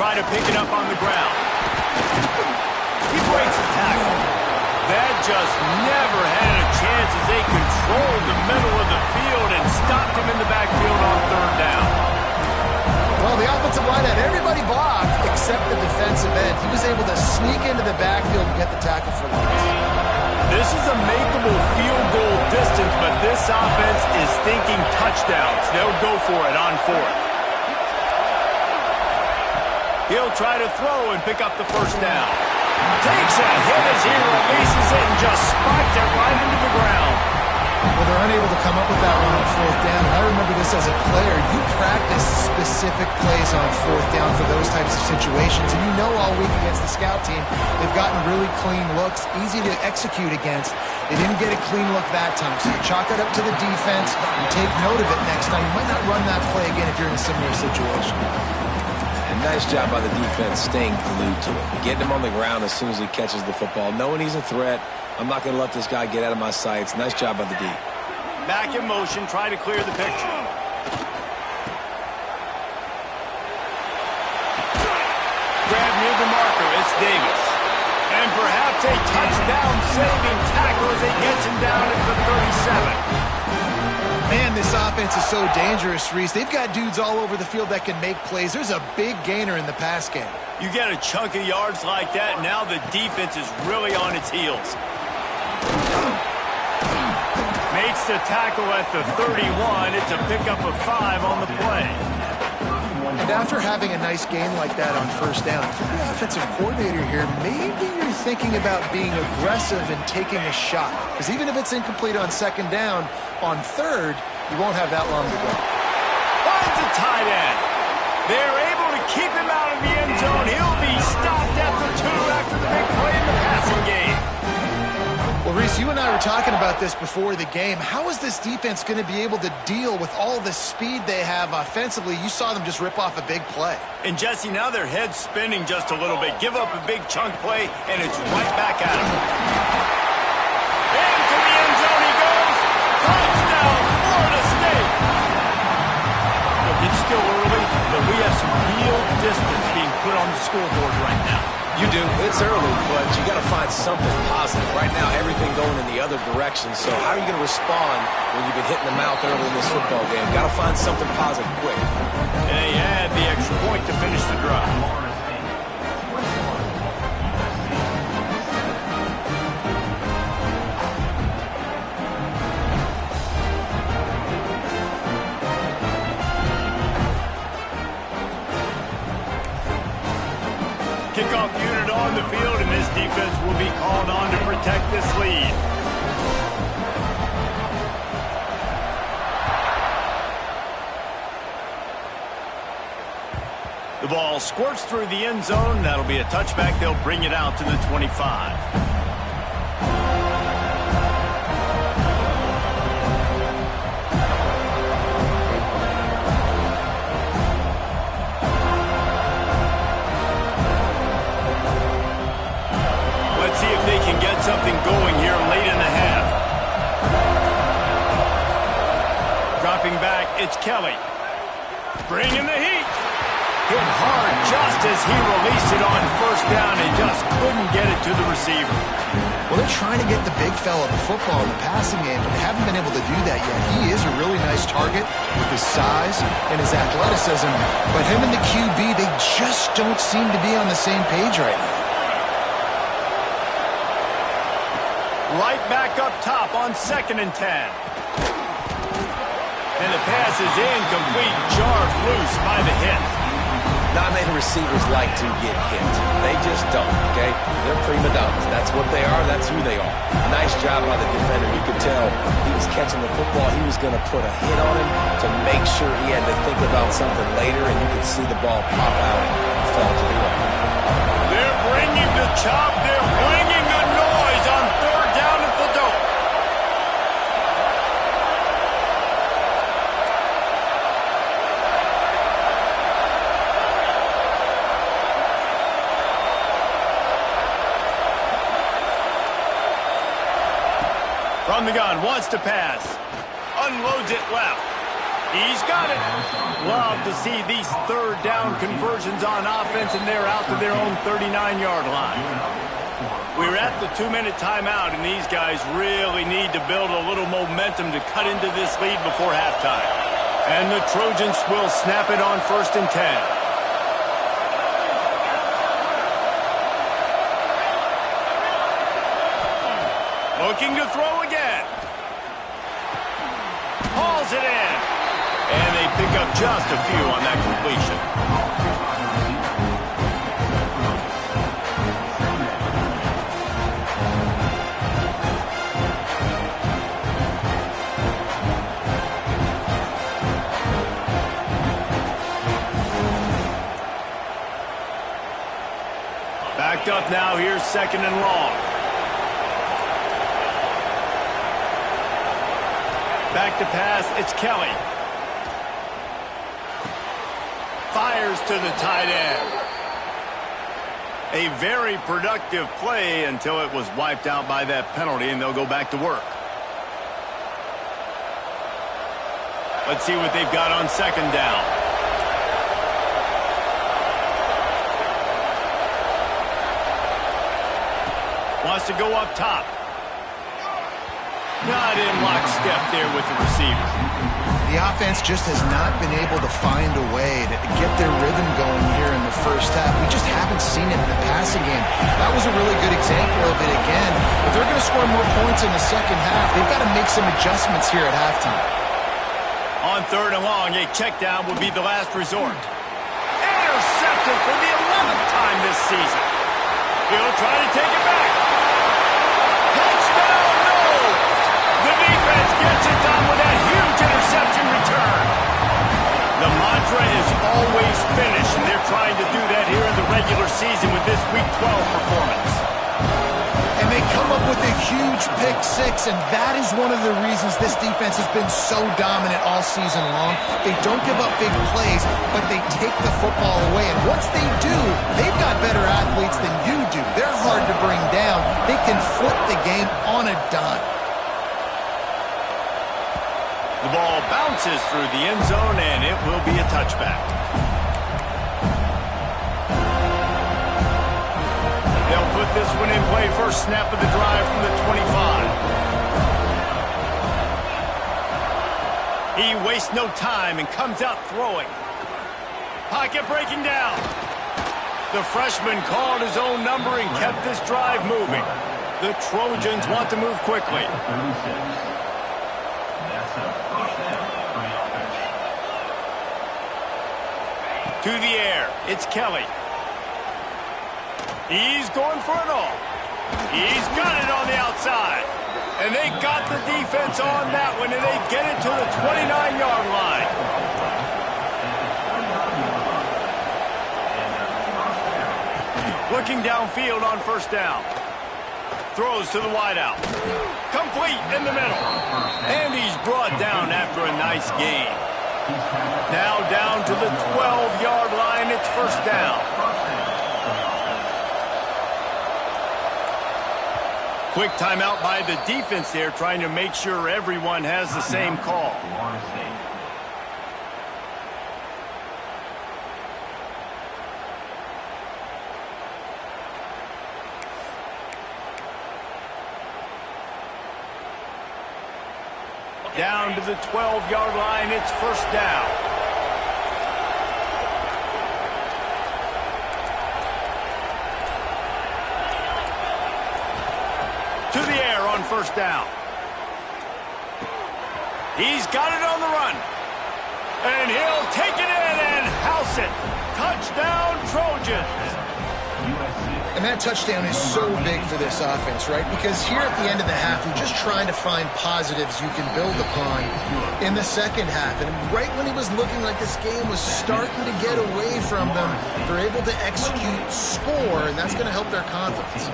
try to pick it up on the ground. He breaks the tackle. That just never had a chance as they controlled the middle of the field and stopped him in the backfield on third down. Well, the offensive line had everybody blocked except the defensive end. He was able to sneak into the backfield and get the tackle for loss. This is a makeable field goal distance, but this offense is thinking touchdowns. They'll go for it on fourth. He'll try to throw and pick up the first down. Takes a hit as he releases it and just spiked it right into the ground. Well, they're unable to come up with that one on fourth down. And I remember this as a player. You practice specific plays on fourth down for those types of situations. And you know all week against the scout team, they've gotten really clean looks, easy to execute against. They didn't get a clean look that time. So you chalk it up to the defense and take note of it next time. You might not run that play again if you're in a similar situation. And nice job by the defense staying glued to it. Getting him on the ground as soon as he catches the football. Knowing he's a threat. I'm not going to let this guy get out of my sights. Nice job by the D. Back in motion, try to clear the picture. Grab near the marker, it's Davis. And perhaps a touchdown-saving tackle as he gets him down at the 37. Man, this offense is so dangerous, Reese. They've got dudes all over the field that can make plays. There's a big gainer in the pass game. You get a chunk of yards like that, now the defense is really on its heels. Makes the tackle at the 31. It's a pickup of 5 on the play. And after having a nice game like that on first down, if you're the offensive coordinator here, maybe you're thinking about being aggressive and taking a shot. Because even if it's incomplete on second down, on third, you won't have that long to go. Finds a tight end. They're able to keep him out of the end zone. He'll be stopped at the 2 after the big play in the passing game. Well, Reese, you and I were talking about this before the game. How is this defense going to be able to deal with all the speed they have offensively? You saw them just rip off a big play. And, Jesse, now their head's spinning just a little bit. Give up a big chunk play, and it's right back at them. Into the end zone he goes. Touchdown, Florida State. Look, it's still early, but we have some real distance being put on the scoreboard right now. You do. It's early, but you got to find something positive. Right now, everything going in the other direction. So how are you going to respond when you've been hitting the mouth early in this football game? Got to find something positive quick. And they add the extra point to finish the drive. Kickoff unit on the field, and this defense will be called on to protect this lead. The ball squirts through the end zone. That'll be a touchback. They'll bring it out to the 25. See if they can get something going here late in the half. Dropping back, it's Kelly. Bringing the heat. Hit hard just as he released it on first down and just couldn't get it to the receiver. Well, they're trying to get the big fella the football in the passing game, but they haven't been able to do that yet. He is a really nice target with his size and his athleticism, but him and the QB, they just don't seem to be on the same page right now. Right back up top on 2nd and 10. And the pass is incomplete, jarred loose by the hit. Not many receivers like to get hit. They just don't, okay? They're prima donnas. That's what they are. That's who they are. Nice job by the defender. You could tell he was catching the football. He was going to put a hit on him to make sure he had to think about something later, and you could see the ball pop out and fall to the ground. They're bringing the chop. They're bringing the noise on third down at the dope. From the gun, wants to pass. Unloads it left. He's got it. Love to see these third down conversions on offense, and they're out to their own 39-yard line. We're at the 2-minute timeout, and these guys really need to build a little momentum to cut into this lead before halftime. And the Trojans will snap it on 1st and 10. Looking to throw again. Hauls it in. And they pick up just a few on that completion. Backed up now. Here's 2nd and long. Back to pass. It's Kelly. Fires to the tight end. A very productive play until it was wiped out by that penalty, and they'll go back to work. Let's see what they've got on 2nd down. Wants to go up top. Not in lockstep there with the receiver. The offense just has not been able to find a way to get their rhythm going here in the first half. We just haven't seen it in the passing game. That was a really good example of it again. If they're going to score more points in the second half, they've got to make some adjustments here at halftime. On 3rd and long, a check down will be the last resort. Intercepted for the 11th time this season. He'll try to take it back. Touchdown, no! The defense gets it done with that huge interception return. The mantra is always finish, and they're trying to do that here in the regular season with this Week 12 performance. And they come up with a huge pick six, and that is one of the reasons this defense has been so dominant all season long. They don't give up big plays, but they take the football away. And once they do, they've got better athletes than you do. They're hard to bring down. They can flip the game on a dime. The ball bounces through the end zone, and it will be a touchback. They'll put this one in play. First snap of the drive from the 25. He wastes no time and comes out throwing. Pocket breaking down. The freshman called his own number and kept this drive moving. The Trojans want to move quickly. To the air, it's Kelly. He's going for it all. He's got it on the outside. And they got the defense on that one, and they get it to the 29-yard line. Looking downfield on 1st down. Throws to the wideout. Complete in the middle. And he's brought down after a nice gain. Now down to the 12-yard line. It's 1st down. Quick timeout by the defense there, trying to make sure everyone has the same call. Down to the 12-yard line, it's 1st down. To the air on 1st down. He's got it on the run. And he'll take it in and house it. Touchdown, Trojans. And that touchdown is so big for this offense, right? Because here at the end of the half, you're just trying to find positives you can build upon in the second half. And right when it was looking like this game was starting to get away from them, they're able to execute, score, and that's going to help their confidence.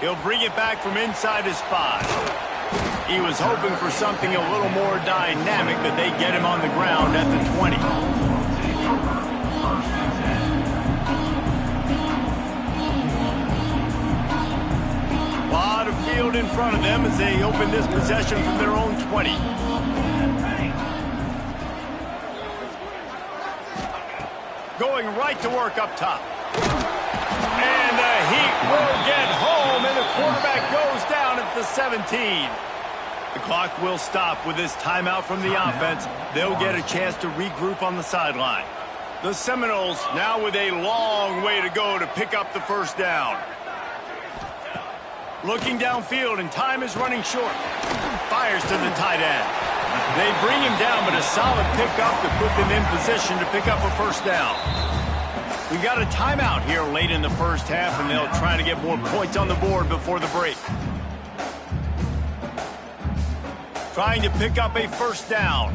He'll bring it back from inside his 5. He was hoping for something a little more dynamic, but they get him on the ground at the 20. A lot of field in front of them as they open this possession from their own 20. Going right to work up top. And the Heat will get home, and the quarterback goes down at the 17. The clock will stop with this timeout from the offense. They'll get a chance to regroup on the sideline. The Seminoles now with a long way to go to pick up the first down. Looking downfield, and time is running short. Fires to the tight end. They bring him down, but a solid pickup to put them in position to pick up a first down. We've got a timeout here late in the first half, and they'll try to get more points on the board before the break. Trying to pick up a first down.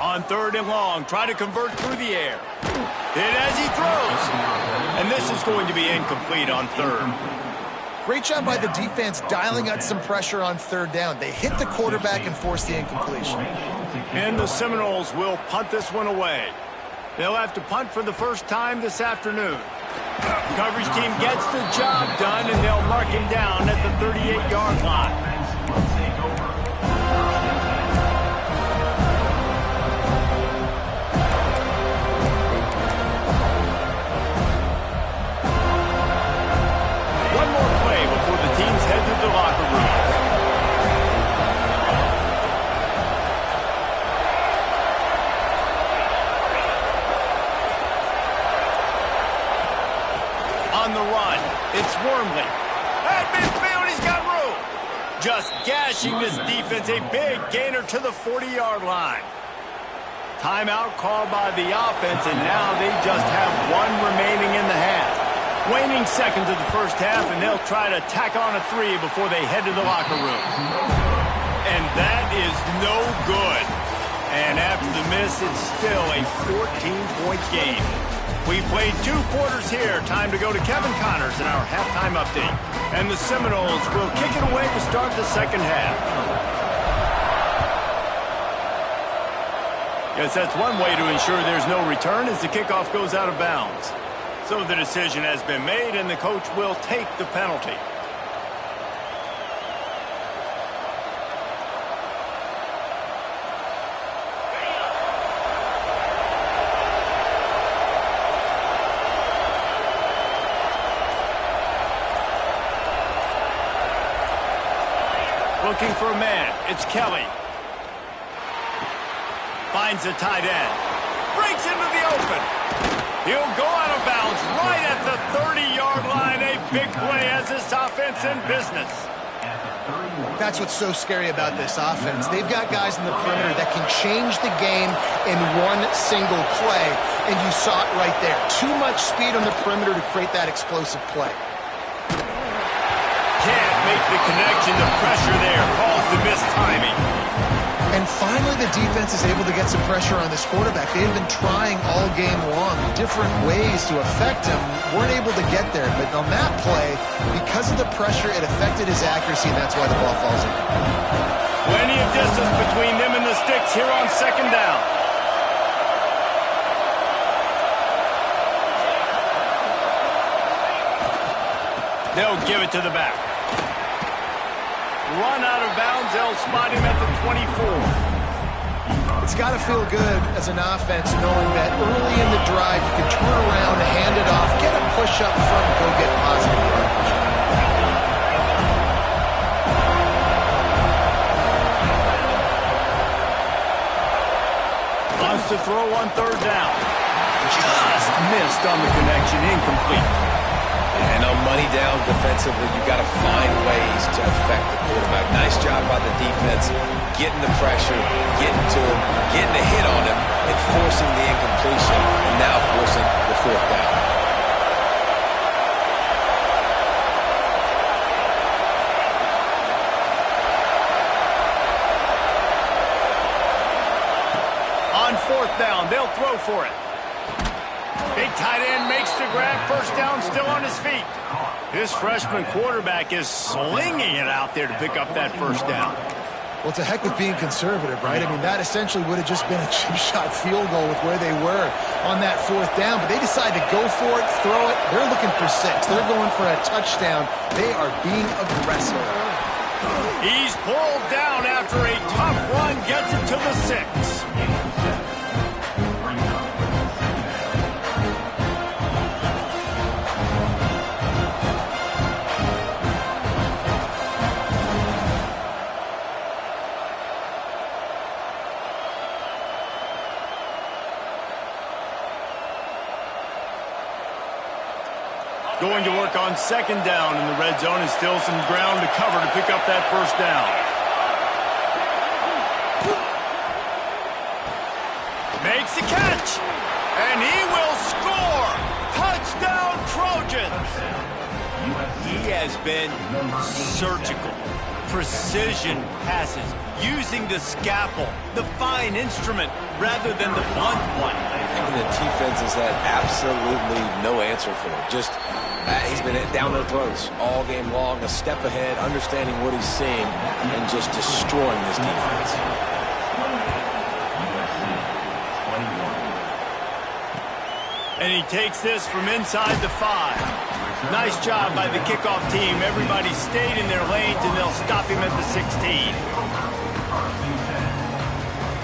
On 3rd and long, try to convert through the air. Hit as he throws. And this is going to be incomplete on 3rd. Great job by the defense dialing out some pressure on 3rd down. They hit the quarterback and forced the incompletion. And the Seminoles will punt this one away. They'll have to punt for the first time this afternoon. The coverage team gets the job done, and they'll mark him down at the 38-yard line. Head to the locker room. On the run, it's Wormley. At midfield, he's got room. Just gashing this defense, a big gainer to the 40-yard line. Timeout called by the offense, and now they just have one remaining in the half. Waning seconds of the first half, and they'll try to tack on a 3 before they head to the locker room. And that is no good. And after the miss, it's still a 14-point game. We played 2 quarters here. Time to go to Kevin Connors in our halftime update. And the Seminoles will kick it away to start the second half. Guess that's one way to ensure there's no return as the kickoff goes out of bounds. So the decision has been made, and the coach will take the penalty. Looking for a man. It's Kelly. Finds the tight end. Breaks into the open. He'll go out of bounds right at the 30-yard line. A big play as this offense in business. That's what's so scary about this offense. They've got guys in the perimeter that can change the game in one single play, and you saw it right there. Too much speed on the perimeter to create that explosive play. Can't make the connection. The pressure there caused the missed timing. And finally, the defense is able to get some pressure on this quarterback. They've been trying all game long, different ways to affect him. Weren't able to get there, but on that play, because of the pressure, it affected his accuracy, and that's why the ball falls in. Plenty of distance between them and the sticks here on second down. They'll give it to the back. Run out of bounds, they'll spot him at the 24. It's got to feel good as an offense knowing that early in the drive you can turn around, hand it off, get a push up front, and go get positive yardage. Wants to throw on 3rd down. Just missed on the connection, incomplete. And on money down defensively, you got to find ways to affect the quarterback. Nice job by the defense, getting the pressure, getting to him, getting a hit on him, and forcing the incompletion, and now forcing the 4th down. On 4th down, they'll throw for it. Big tight end makes the grab. First down, still on his feet. This freshman quarterback is slinging it out there to pick up that first down. Well, it's a heck with being conservative, right? I mean, that essentially would have just been a chip shot field goal with where they were on that 4th down, but they decided to go for it, throw it. They're looking for 6. They're going for a touchdown. They are being aggressive. He's pulled down after a tough run, gets it to the 6. Going to work on 2nd down in the red zone, and still some ground to cover to pick up that 1st down. Makes the catch, and he will score! Touchdown, Trojans! He has been surgical. Precision passes, using the scalpel, the fine instrument, rather than the blunt one. And the defense has had absolutely no answer for it. Just he's been down their throats all game long, a step ahead, understanding what he's seeing, and just destroying this defense. And he takes this from inside the 5. Nice job by the kickoff team. Everybody stayed in their lanes, and they'll stop him at the 16.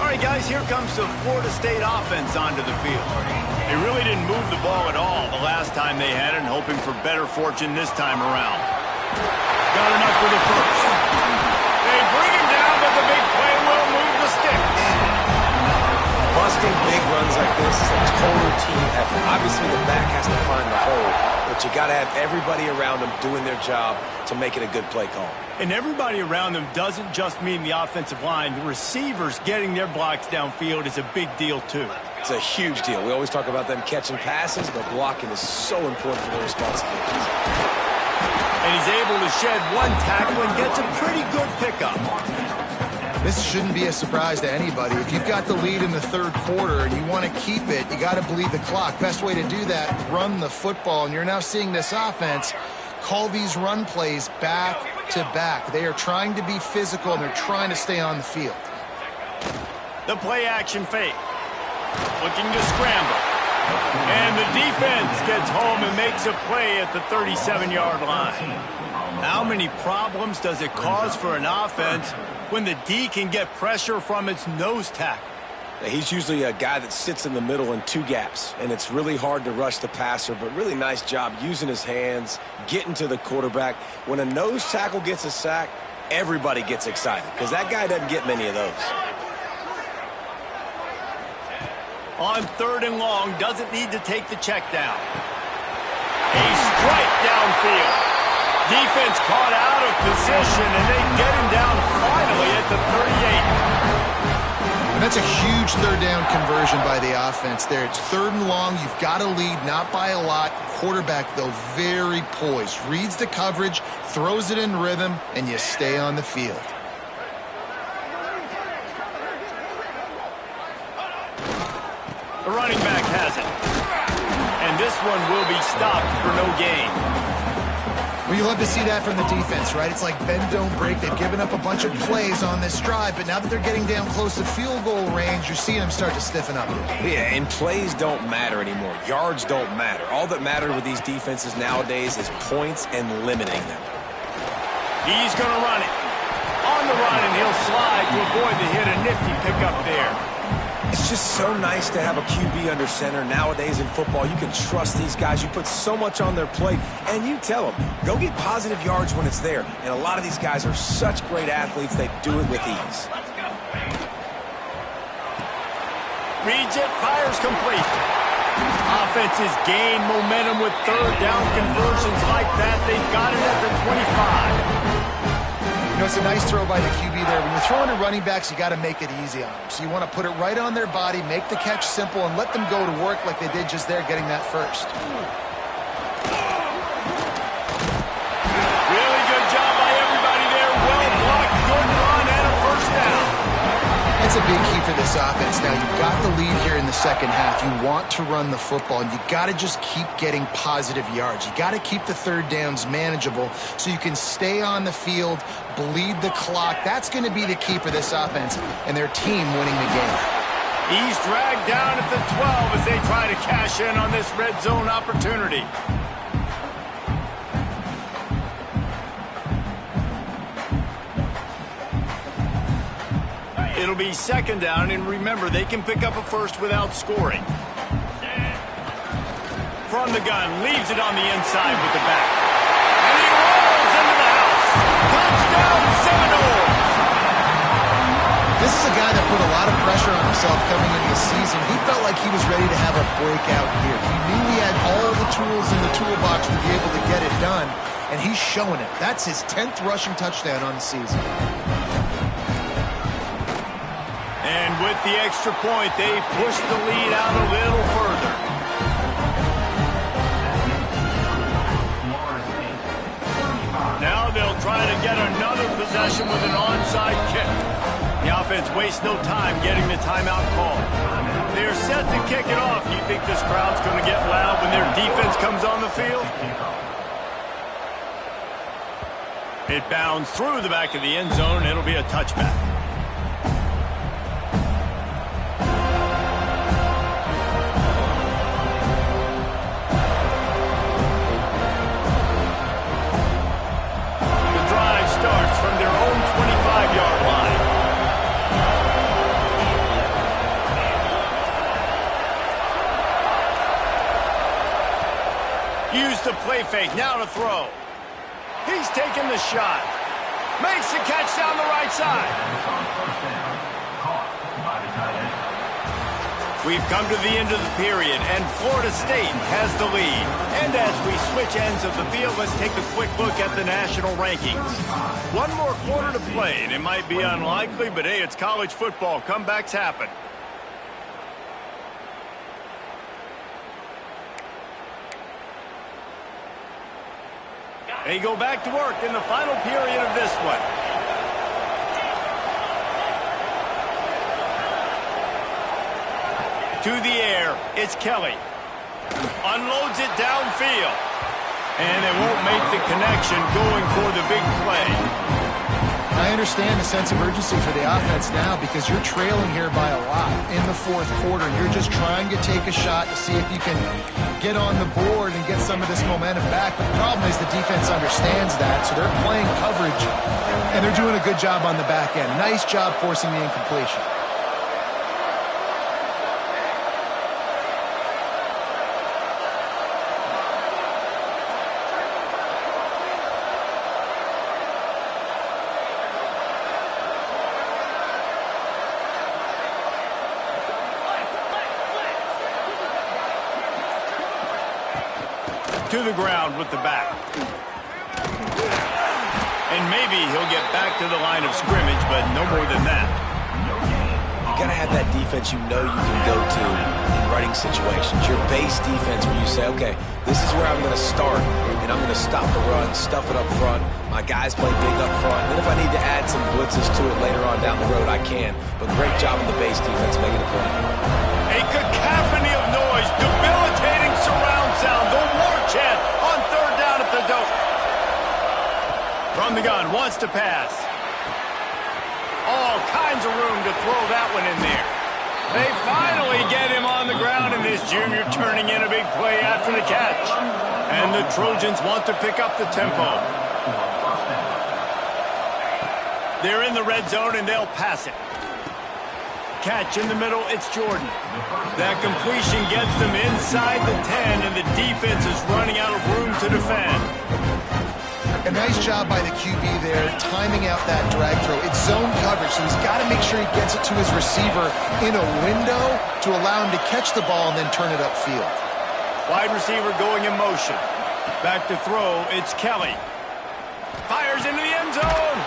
All right, guys, here comes the Florida State offense onto the field. They really didn't move the ball at all the last time they had it, and hoping for better fortune this time around. Got enough for the 1st. They bring him down, but the big play will move the sticks. Busting big runs like this is a total team effort. Obviously, the back has to find the hole, but you got to have everybody around them doing their job to make it a good play call. And everybody around them doesn't just mean the offensive line. The receivers getting their blocks downfield is a big deal, too. It's a huge deal. We always talk about them catching passes, but blocking is so important for their responsibilities. And he's able to shed 1 tackle and gets a pretty good pickup. This shouldn't be a surprise to anybody. If you've got the lead in the 3rd quarter and you want to keep it, you got to bleed the clock. Best way to do that, run the football. And you're now seeing this offense call these run plays back to back. They are trying to be physical, and they're trying to stay on the field. The play action fake. Looking to scramble. And the defense gets home and makes a play at the 37-yard line. How many problems does it cause for an offense when the D can get pressure from its nose tackle? He's usually a guy that sits in the middle in 2 gaps, and it's really hard to rush the passer, but really nice job using his hands, getting to the quarterback. When a nose tackle gets a sack, everybody gets excited, because that guy doesn't get many of those. On 3rd and long, doesn't need to take the check down. A strike downfield. Defense caught out of position, and they get him down finally at the 38. And that's a huge 3rd down conversion by the offense there. It's 3rd and long. You've got to lead, not by a lot. Quarterback, though, very poised. Reads the coverage, throws it in rhythm, and you stay on the field. The running back has it. And this one will be stopped for no gain. Well, you love to see that from the defense, right? It's like bend, don't break. They've given up a bunch of plays on this drive, but now that they're getting down close to field goal range, you're seeing them start to stiffen up. Yeah, and plays don't matter anymore. Yards don't matter. All that matters with these defenses nowadays is points and limiting them. He's going to run it. On the run, and he'll slide to avoid the hit. A nifty pickup there. It's just so nice to have a QB under center. Nowadays in football, you can trust these guys. You put so much on their plate, and you tell them, go get positive yards when it's there. And a lot of these guys are such great athletes, they do it with ease. Reads it, fires complete. Offenses gain momentum with 3rd down conversions like that. They've got it at the 25. You know, it's a nice throw by the QB there. When you're throwing to running backs, you got to make it easy on them. So you want to put it right on their body, make the catch simple, and let them go to work like they did just there, getting that 1st. Really good job by everybody there. Well blocked, good run, and a 1st down. It's a big key for this offense. Now, you've got the lead here in the second half. You want to run the football, and you got to just keep getting positive yards. You got to keep the third downs manageable so you can stay on the field, bleed the clock. That's going to be the key for this offense and their team winning the game. He's dragged down at the 12 as they try to cash in on this red zone opportunity. It'll be second down, and remember, they can pick up a first without scoring. From the gun, leaves it on the inside with the back. And he rolls into the house. Touchdown, Seminoles! This is a guy that put a lot of pressure on himself coming into the season. He felt like he was ready to have a breakout year. He knew he had all the tools in the toolbox to be able to get it done, and he's showing it. That's his 10th rushing touchdown on the season. And with the extra point, they push the lead out a little further. Now they'll try to get another possession with an onside kick. The offense wastes no time getting the timeout call. They're set to kick it off. Do you think this crowd's going to get loud when their defense comes on the field? It bounds through the back of the end zone, and it'll be a touchback. From their own 25-yard line. Use the play fake, now to throw. He's taking the shot. Makes the catch down the right side. We've come to the end of the period, and Florida State has the lead. And as we switch ends of the field, let's take a quick look at the national rankings. One more quarter to play, and it might be unlikely, but hey, it's college football. Comebacks happen. They go back to work in the final period of this one. To the air, it's Kelly. Unloads it downfield. And they won't make the connection going for the big play. I understand the sense of urgency for the offense now because you're trailing here by a lot in the fourth quarter. You're just trying to take a shot to see if you can get on the board and get some of this momentum back. But the problem is the defense understands that, so they're playing coverage, and they're doing a good job on the back end. Nice job forcing the incompletion. To the ground with the back. And maybe he'll get back to the line of scrimmage, but no more than that. You gotta have that defense you know you can go to in running situations. Your base defense where you say, okay, this is where I'm gonna start, and I'm gonna stop the run, stuff it up front. My guys play big up front. And then if I need to add some blitzes to it later on down the road, I can. But great job on the base defense making a play. A cacophony of noise, debilitating surround sound, the war chant on third down at the dope. From the gun, wants to pass. All kinds of room to throw that one in there. They finally get him on the ground, and this junior turning in a big play after the catch. And the Trojans want to pick up the tempo. They're in the red zone, and they'll pass it. Catch in the middle, it's Jordan. That completion gets them inside the 10, and the defense is running out of room to defend. A nice job by the QB there, timing out that drag throw. It's zone coverage, so he's got to make sure he gets it to his receiver in a window to allow him to catch the ball and then turn it upfield. Wide receiver going in motion. Back to throw, it's Kelly. Fires into the end zone.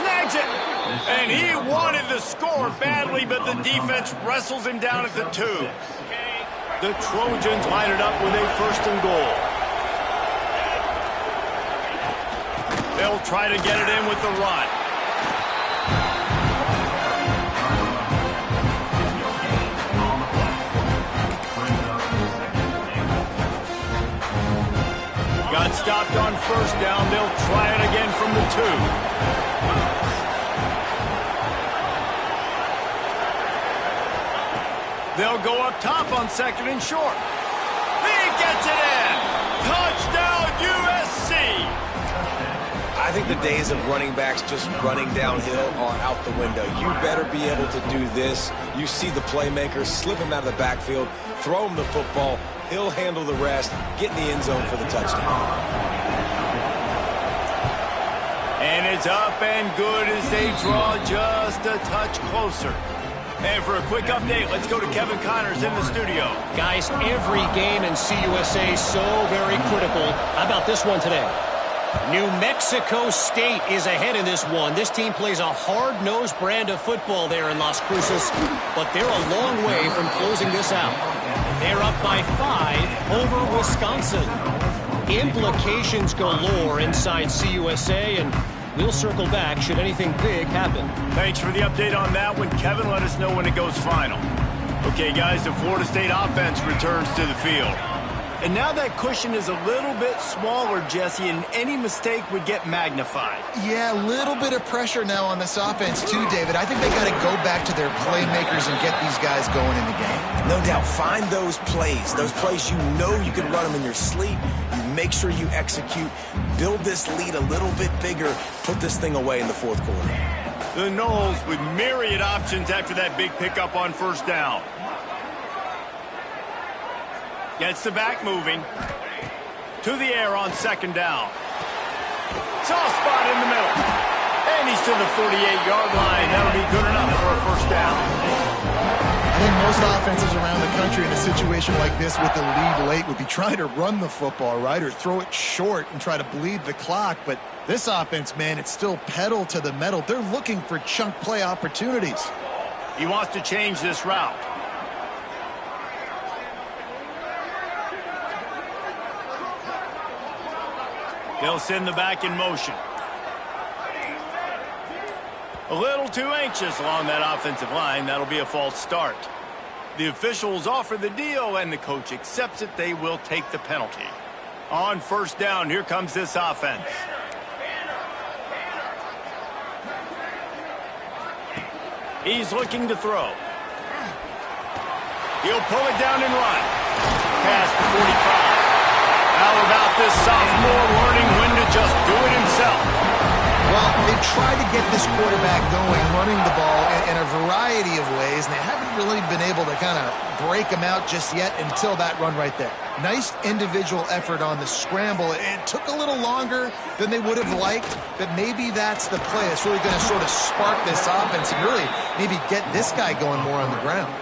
Snags it. And he wanted the score badly, but the defense wrestles him down at the 2. The Trojans line it up with a first and goal. They'll try to get it in with the run. Got stopped on first down. They'll try it again from the 2. They'll go up top on 2nd and short. He gets it in. Touchdown, USC. I think the days of running backs just running downhill are out the window. You better be able to do this. You see the playmaker, slip him out of the backfield, throw him the football. He'll handle the rest, get in the end zone for the touchdown. And it's up and good as they draw just a touch closer. And for a quick update, let's go to Kevin Connors in the studio. Guys, every game in CUSA is so very critical. How about this one today? New Mexico State is ahead in this one. This team plays a hard-nosed brand of football there in Las Cruces, but they're a long way from closing this out. They're up by 5 over Wisconsin. Implications galore inside CUSA, and we'll circle back should anything big happen. Thanks for the update on that one, Kevin. Let us know when it goes final. Okay, guys, the Florida State offense returns to the field. And now that cushion is a little bit smaller, Jesse, and any mistake would get magnified. Yeah, a little bit of pressure now on this offense too, David. I think they got to go back to their playmakers and get these guys going in the game. No doubt, find those plays you know you can run them in your sleep. You make sure you execute, build this lead a little bit bigger, put this thing away in the 4th quarter. The Noles with myriad options after that big pickup on first down. Gets the back moving. To the air on 2nd down. Soft spot in the middle. And he's to the 48-yard line. That'll be good enough for a first down. I think most offenses around the country in a situation like this with the lead late would be trying to run the football, right, or throw it short and try to bleed the clock. But this offense, man, it's still pedal to the metal. They're looking for chunk play opportunities. He wants to change this route. They'll send the back in motion. A little too anxious along that offensive line. That'll be a false start. The officials offer the deal, and the coach accepts it. They will take the penalty. On first down, here comes this offense. He's looking to throw. He'll pull it down and run. Past the 45. How about this sophomore learning when to just do it himself? Well, they've tried to get this quarterback going, running the ball in a variety of ways, and they haven't really been able to kind of break him out just yet until that run right there. Nice individual effort on the scramble. It took a little longer than they would have liked, but maybe that's the play. It's really going to sort of spark this offense and really maybe get this guy going more on the ground.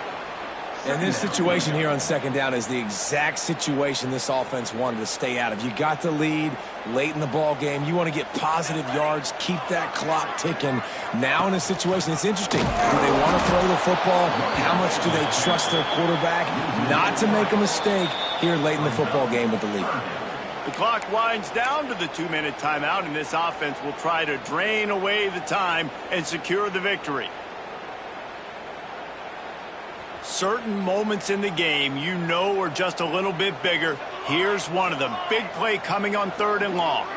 And this situation here on 2nd down is the exact situation this offense wanted to stay out of. You got the lead late in the ball game. You want to get positive yards, keep that clock ticking. Now in a situation, it's interesting. Do they want to throw the football? How much do they trust their quarterback not to make a mistake here late in the football game with the lead? The clock winds down to the 2-minute timeout, and this offense will try to drain away the time and secure the victory. Certain moments in the game you know are just a little bit bigger. Here's one of them. Big play coming on 3rd and long.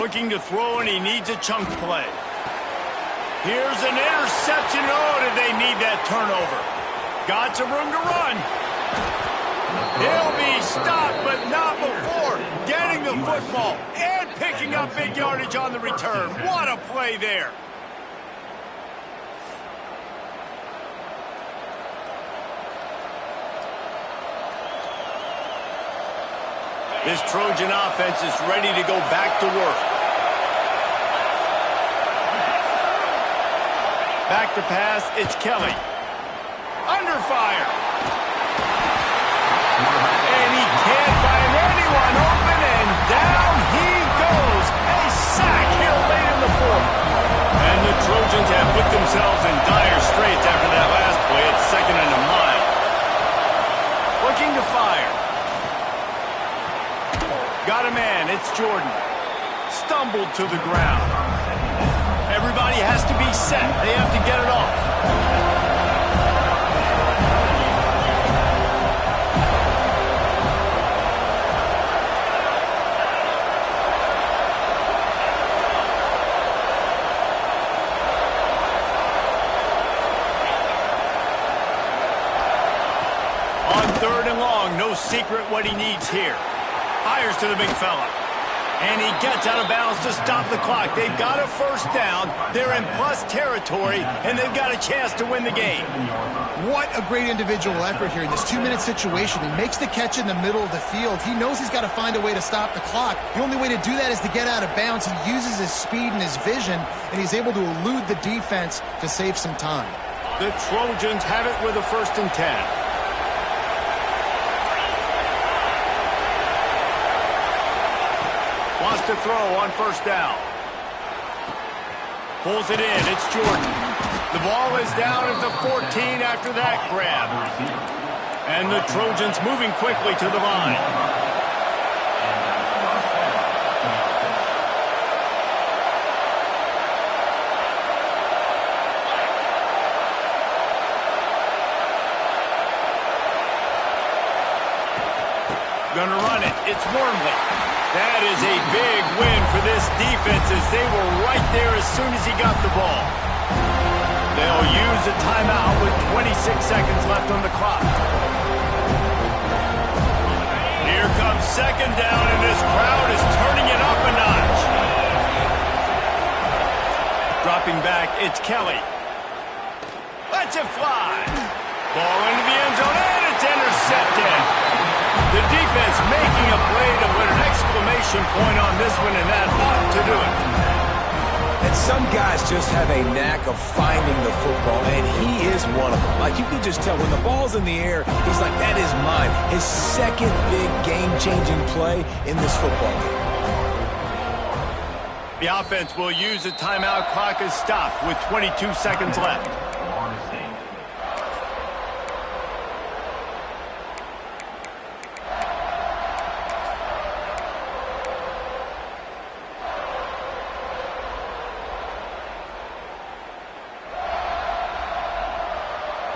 Looking to throw, and he needs a chunk play. Here's an interception. Oh, did they need that turnover? Got some room to run. He'll be stopped, but not before getting the football and picking up big yardage on the return. What a play there. This Trojan offense is ready to go back to work. Back to pass, it's Kelly. Under fire. And he can't find anyone open, and down he goes. A sack here late in the 4th. And the Trojans have put themselves in dire straits after that last play. It's 2nd and a mile. Looking to fire. Got a man. It's Jordan. Stumbled to the ground. Everybody has to be set. They have to get it off. 3rd and long. No secret what he needs here. Fires to the big fella. And he gets out of bounds to stop the clock. They've got a first down. They're in plus territory, and they've got a chance to win the game. What a great individual effort here in this 2-minute situation. He makes the catch in the middle of the field. He knows he's got to find a way to stop the clock. The only way to do that is to get out of bounds. He uses his speed and his vision, and he's able to elude the defense to save some time. The Trojans have it with a 1st and 10. Wants to throw on 1st down. Pulls it in. It's Jordan. The ball is down at the 14 after that grab. And the Trojans moving quickly to the line. Gonna run it. It's Wormley. That is a big win for this defense as they were right there as soon as he got the ball. They'll use a timeout with 26 seconds left on the clock. Here comes 2nd down, and this crowd is turning it up a notch. Dropping back, it's Kelly. Lets it fly. Ball into the end zone, and it's intercepted. The defense making a play to put an exclamation point on this one, and that ought to do it. And some guys just have a knack of finding the football, and he is one of them. Like, you can just tell when the ball's in the air, he's like, that is mine. His 2nd big game-changing play in this football game. The offense will use a timeout. Clock is stopped with 22 seconds left.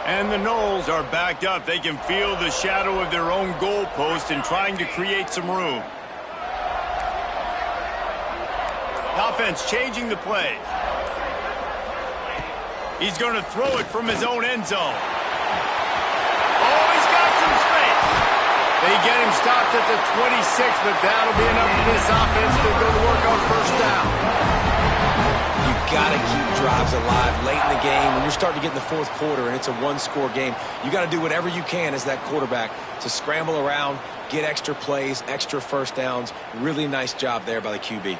And the Noles are backed up. They can feel the shadow of their own goalpost and trying to create some room. Offense changing the play. He's going to throw it from his own end zone. Oh, he's got some space. They get him stopped at the 26, but that'll be enough for this offense to go to work on 1st down. Got to keep drives alive late in the game. When you're starting to get in the 4th quarter and it's a 1-score game, you got to do whatever you can as that quarterback to scramble around, get extra plays, extra 1st downs. Really nice job there by the QB.